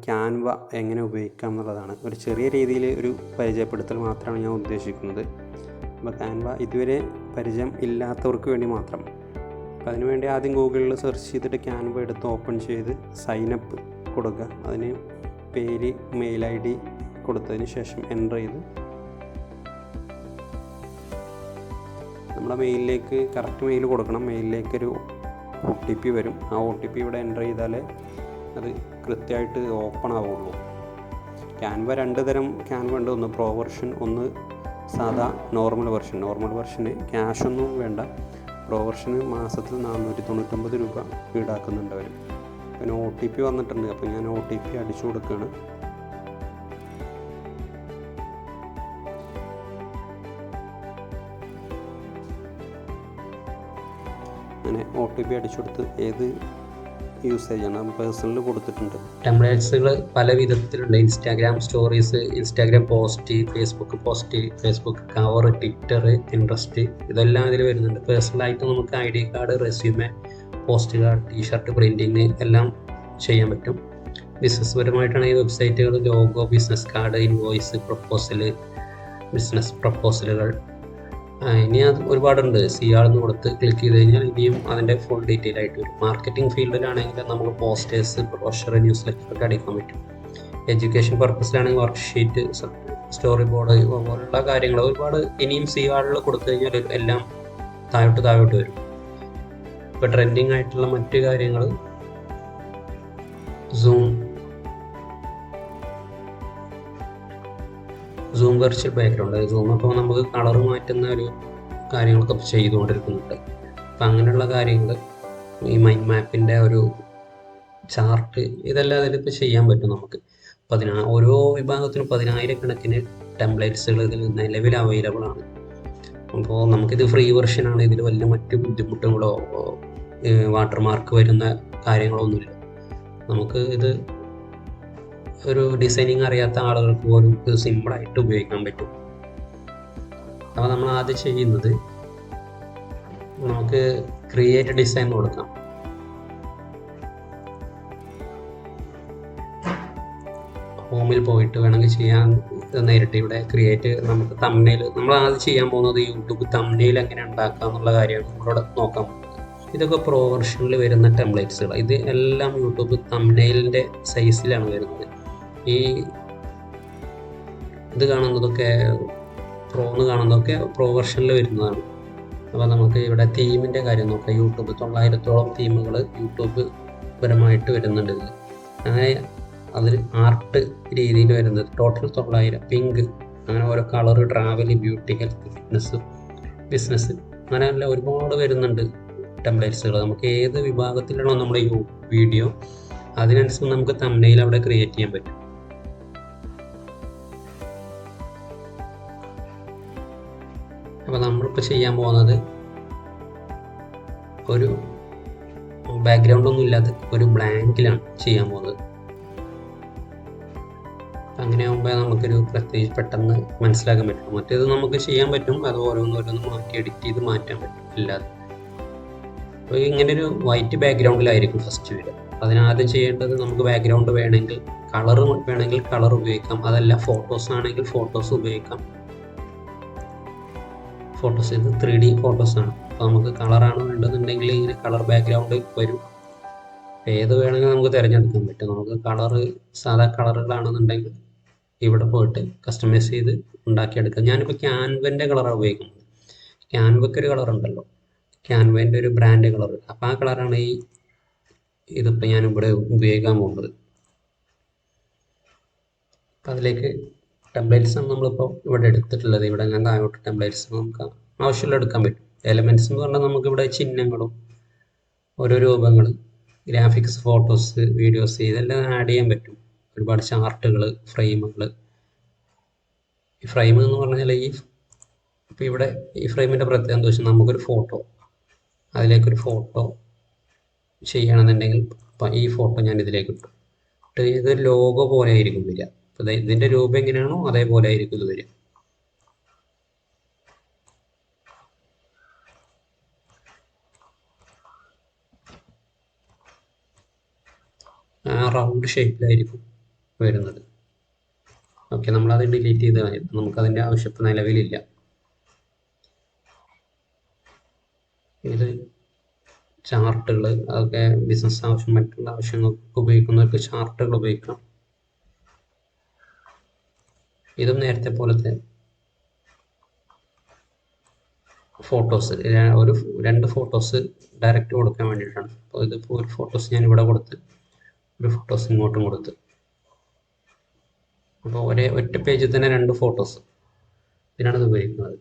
Canva എങ്ങനെ ഉപയോഗിക്കാം എന്നുള്ളതാണ്. ഒരു ചെറിയ രീതിയിൽ ഒരു പരിചയപ്പെടുത്തൽ മാത്രമാണ് ഞാൻ ഉദ്ദേശിക്കുന്നത്. അപ്പോൾ ക്യാൻവ ഇതുവരെ പരിചയം ഇല്ലാത്തവർക്ക് വേണ്ടി മാത്രം. അപ്പോൾ അതിനുവേണ്ടി ആദ്യം ഗൂഗിളിൽ സെർച്ച് ചെയ്തിട്ട് ക്യാൻവ എടുത്ത് ഓപ്പൺ ചെയ്ത് സൈനപ്പ് കൊടുക്കുക. അതിന് പേര്, മെയിൽ ID കൊടുത്തതിന് ശേഷം എൻ്റർ ചെയ്ത് നമ്മുടെ മെയിലിലേക്ക് കറക്റ്റ് മെയിൽ കൊടുക്കണം. മെയിലിലേക്കൊരു OTP വരും. ആ OTP ഇവിടെ എൻ്റർ ചെയ്താലേ അത് കൃത്യമായിട്ട് ഓപ്പൺ ആവുള്ളൂ. ക്യാൻവ 2 തരം ക്യാൻവ ഉണ്ട്. ഒന്ന് പ്രോ വെർഷൻ, ഒന്ന് സാധാ നോർമൽ വെർഷൻ. നോർമൽ വെർഷന് ക്യാഷൊന്നും വേണ്ട. പ്രോ വെർഷന് മാസത്തിൽ 499 രൂപ ഈടാക്കുന്നുണ്ട് അവർ. പിന്നെ OTP വന്നിട്ടുണ്ട്. അപ്പോൾ ഞാൻ OTP അടിച്ചു കൊടുക്കുകയാണ്. അങ്ങനെ OTP അടിച്ചു കൊടുത്ത് ഏത് യൂസേജാണ് പേഴ്സണൽ കൊടുത്തിട്ടുണ്ട്. ടെംപ്ലേറ്റ്സുകൾ പല വിധത്തിലുണ്ട്. Instagram stories, Instagram post, Facebook post, Facebook cover, Twitter, interest, ഇതെല്ലാം ഇതിൽ വരുന്നുണ്ട്. പേഴ്സണലായിട്ട് നമുക്ക് ID card, resume, post card, T shirt printing എല്ലാം ചെയ്യാൻ പറ്റും. ബിസിനസ് പരമായിട്ടാണ് ഈ വെബ്സൈറ്റുകൾ logo, business card, invoice, proposal, business പ്രപ്പോസലുകൾ, ഇനി അത് ഒരുപാടുണ്ട്. സിയാളെന്ന് കൊടുത്ത് ക്ലിക്ക് ചെയ്ത് കഴിഞ്ഞാൽ ഇനിയും അതിൻ്റെ ഫുൾ ഡീറ്റെയിൽ ആയിട്ട് വരും. മാർക്കറ്റിംഗ് ഫീൽഡിലാണെങ്കിൽ നമുക്ക് പോസ്റ്റേഴ്സ്, ബ്രോഷർ, ന്യൂസ് ലെറ്റർ ഒക്കെ അടിക്കാൻ പറ്റും. എഡ്യൂക്കേഷൻ പർപ്പസിലാണെങ്കിൽ വർക്ക്ഷീറ്റ്, സ്റ്റോറി ബോർഡ് പോലുള്ള കാര്യങ്ങൾ ഒരുപാട് ഇനിയും സിയാളിൽ കൊടുത്തു കഴിഞ്ഞാൽ എല്ലാം താഴോട്ട് വരും. ഇപ്പോൾ ട്രെൻഡിങ് ആയിട്ടുള്ള മറ്റു കാര്യങ്ങൾ സൂം വെർച്വൽ ബാക്ക്ഗ്രൗണ്ട്. സൂം അപ്പോൾ നമുക്ക് കളർ മാറ്റുന്ന ഒരു കാര്യങ്ങളൊക്കെ ചെയ്തുകൊണ്ടിരിക്കുന്നുണ്ട്. അപ്പം അങ്ങനെയുള്ള കാര്യങ്ങൾ, ഈ മൈൻഡ് മാപ്പിൻ്റെ ഒരു ചാർട്ട്, ഇതെല്ലാം അതിലിപ്പോൾ ചെയ്യാൻ പറ്റും നമുക്ക്. ഓരോ വിഭാഗത്തിനും 10,000 ടെംപ്ലേറ്റ്സുകൾ ഇതിൽ നിലവിൽ അവൈലബിൾ ആണ്. അപ്പോൾ നമുക്കിത് ഫ്രീ വെർഷനാണ്. ഇതിൽ വലിയ മറ്റ് ബുദ്ധിമുട്ടുകളോ വാട്ടർമാർക്ക് വരുന്ന കാര്യങ്ങളൊന്നുമില്ല. നമുക്ക് ഇത് ഒരു ഡിസൈനിങ് അറിയാത്ത ആളുകൾക്ക് പോലും ഇത് സിമ്പിളായിട്ട് ഉപയോഗിക്കാൻ പറ്റും. അപ്പോൾ നമ്മൾ ആദ്യം ചെയ്യുന്നത്, നമുക്ക് ക്രിയേറ്റ് ഡിസൈൻ കൊടുക്കാം. ഹോമിൽ പോയിട്ട് വേണമെങ്കിൽ ചെയ്യാൻ നേരിട്ട് ഇവിടെ ക്രിയേറ്റ്, നമുക്ക് തംബ്നെയിൽ, നമ്മൾ ആദ്യം ചെയ്യാൻ പോകുന്നത് യൂട്യൂബ് തംബ്നെയിൽ എങ്ങനെ ഉണ്ടാക്കുക എന്നുള്ള കാര്യമാണ് നമ്മളിവിടെ നോക്കാൻ പോകുന്നത്. ഇതൊക്കെ പ്രോ വെർഷനിൽ വരുന്ന ടെംപ്ലേറ്റ്സുകൾ. ഇത് എല്ലാം യൂട്യൂബ് തംബ്നെയിലിൻ്റെ സൈസിലാണ് വരുന്നത്. ഈ ഇത് കാണുന്നതൊക്കെ കാണുന്നതൊക്കെ പ്രോ വെർഷനിൽ വരുന്നതാണ്. അപ്പോൾ നമുക്ക് ഇവിടെ തീമിൻ്റെ കാര്യം നോക്കാം. യൂട്യൂബ് 900ഓളം തീമുകൾ യൂട്യൂബ് പരമായിട്ട് വരുന്നുണ്ട് ഇതിൽ. അങ്ങനെ അതിൽ ആർട്ട് രീതിയിൽ വരുന്നത് ടോട്ടൽ 900. പിങ്ക്, അങ്ങനെ ഓരോ colour, travel, beauty, health, fitness, business, അങ്ങനെയെല്ലാം ഒരുപാട് വരുന്നുണ്ട് ടെംപ്ലേറ്റ്സുകൾ. നമുക്ക് ഏത് വിഭാഗത്തിലാണോ നമ്മുടെ വീഡിയോ, അതിനനുസരിച്ച് നമുക്ക് തംബ്നെയിൽ അവിടെ ക്രിയേറ്റ് ചെയ്യാൻ പറ്റും. അപ്പോൾ നമ്മളിപ്പോൾ ചെയ്യാൻ പോകുന്നത് ഒരു ബാക്ക്ഗ്രൗണ്ടൊന്നും ഇല്ലാതെ ഒരു ബ്ലാങ്കിലാണ് ചെയ്യാൻ പോകുന്നത്. അങ്ങനെ ആകുമ്പോൾ നമുക്കൊരു പ്രത്യേകിച്ച് പെട്ടെന്ന് മനസ്സിലാക്കാൻ പറ്റും. മറ്റേത് നമുക്ക് ചെയ്യാൻ പറ്റും, അത് ഓരോന്നോരോന്ന് മാറ്റി എഡിറ്റ് ചെയ്ത് മാറ്റാൻ പറ്റും ഇല്ലാതെ. അപ്പോൾ ഇങ്ങനൊരു വൈറ്റ് ബാക്ക്ഗ്രൗണ്ടിലായിരിക്കും ഫസ്റ്റ് വരിക. അതിനാദ്യം ചെയ്യേണ്ടത്, നമുക്ക് ബാക്ക്ഗ്രൗണ്ട് വേണമെങ്കിൽ കളർ ഉപയോഗിക്കാം. അതല്ല ഫോട്ടോസ് ആണെങ്കിൽ ഫോട്ടോസ് ഉപയോഗിക്കാം. ഫോട്ടോസ് ഇത് 3D ഫോട്ടോസാണ്. അപ്പോൾ നമുക്ക് കളറാണ് വേണ്ടതെന്നുണ്ടെങ്കിൽ ഇങ്ങനെ കളർ ബാക്ക്ഗ്രൗണ്ട് വരും. ഏത് വേണമെങ്കിലും നമുക്ക് തിരഞ്ഞെടുക്കാൻ പറ്റും. നമുക്ക് സാധാ കളറുകളാണെന്നുണ്ടെങ്കിൽ ഇവിടെ പോയിട്ട് കസ്റ്റമൈസ് ചെയ്ത് ഉണ്ടാക്കിയെടുക്കാം. ഞാനിപ്പോൾ ക്യാൻവൻ്റെ കളറാണ് ഉപയോഗിക്കുന്നത്. ക്യാൻവയ്ക്ക് ഒരു കളറുണ്ടല്ലോ, ക്യാൻവേൻ്റെ ഒരു ബ്രാൻഡ് കളർ. അപ്പോൾ ആ കളറാണ് ഇതിപ്പോൾ ഞാനിവിടെ ഉപയോഗിക്കാൻ പോകുന്നത്. അപ്പം അതിലേക്ക് ടെംപ്ലേറ്റ്സ് ആണ് നമ്മളിപ്പോൾ ഇവിടെ എടുത്തിട്ടുള്ളത്. ഇവിടെ ഞാൻ താഴോട്ട് ടെംപ്ലേറ്റ്സ് നമുക്ക് ആവശ്യമുള്ള എടുക്കാൻ പറ്റും. എലമെൻറ്റ്സ് എന്ന് പറഞ്ഞാൽ നമുക്കിവിടെ ചിഹ്നങ്ങളും ഓരോ രൂപങ്ങൾ, ഗ്രാഫിക്സ്, ഫോട്ടോസ്, വീഡിയോസ്, ഇതെല്ലാം ആഡ് ചെയ്യാൻ പറ്റും. ഒരുപാട് ചാർട്ടുകൾ, ഫ്രെയിമുകൾ. ഈ ഫ്രെയിം എന്ന് പറഞ്ഞാൽ ഇപ്പോൾ ഇവിടെ ഈ ഫ്രെയിമിൻ്റെ പ്രത്യേകത എന്താ വെച്ചാൽ, നമുക്കൊരു ഫോട്ടോ, അതിലേക്കൊരു ഫോട്ടോ ചെയ്യണമെന്നുണ്ടെങ്കിൽ ഈ ഫോട്ടോ ഞാൻ ഇതിലേക്ക് ഇട്ടു. ഇതൊരു ലോഗോ പോലെ ആയിരിക്കും വരിക. അപ്പോൾ ഇതിൻ്റെ രൂപം എങ്ങനെയാണോ അതേപോലെ ആയിരിക്കും ഇത് വരിക. റൗണ്ട് ഷേപ്പിലായിരിക്കും വരുന്നത്. ഓക്കെ, നമ്മളത് ഡിലീറ്റ് ചെയ്ത് കളയും. നമുക്കതിൻ്റെ ആവശ്യം ഇപ്പം നിലവിലില്ല. ഇത് ചാർട്ടുകൾ, അതൊക്കെ ബിസിനസ് ആവശ്യം മറ്റുള്ള ആവശ്യങ്ങൾക്ക് ഉപയോഗിക്കുന്നവർക്ക് ചാർട്ടുകൾ ഉപയോഗിക്കാം. ഇതും നേരത്തെ പോലത്തെ ഫോട്ടോസ്, ഒരു 2 ഫോട്ടോസ് ഡയറക്റ്റ് കൊടുക്കാൻ വേണ്ടിയിട്ടാണ്. അപ്പോൾ ഇതിപ്പോൾ ഒരു ഫോട്ടോസ് ഞാൻ ഇവിടെ കൊടുത്ത്, ഒരു ഫോട്ടോസ് ഇങ്ങോട്ടും കൊടുത്ത്. അപ്പോൾ ഒറ്റ പേജിൽ തന്നെ 2 ഫോട്ടോസ്, ഇതിനാണ് ഇത് ഉപയോഗിക്കുന്നത്.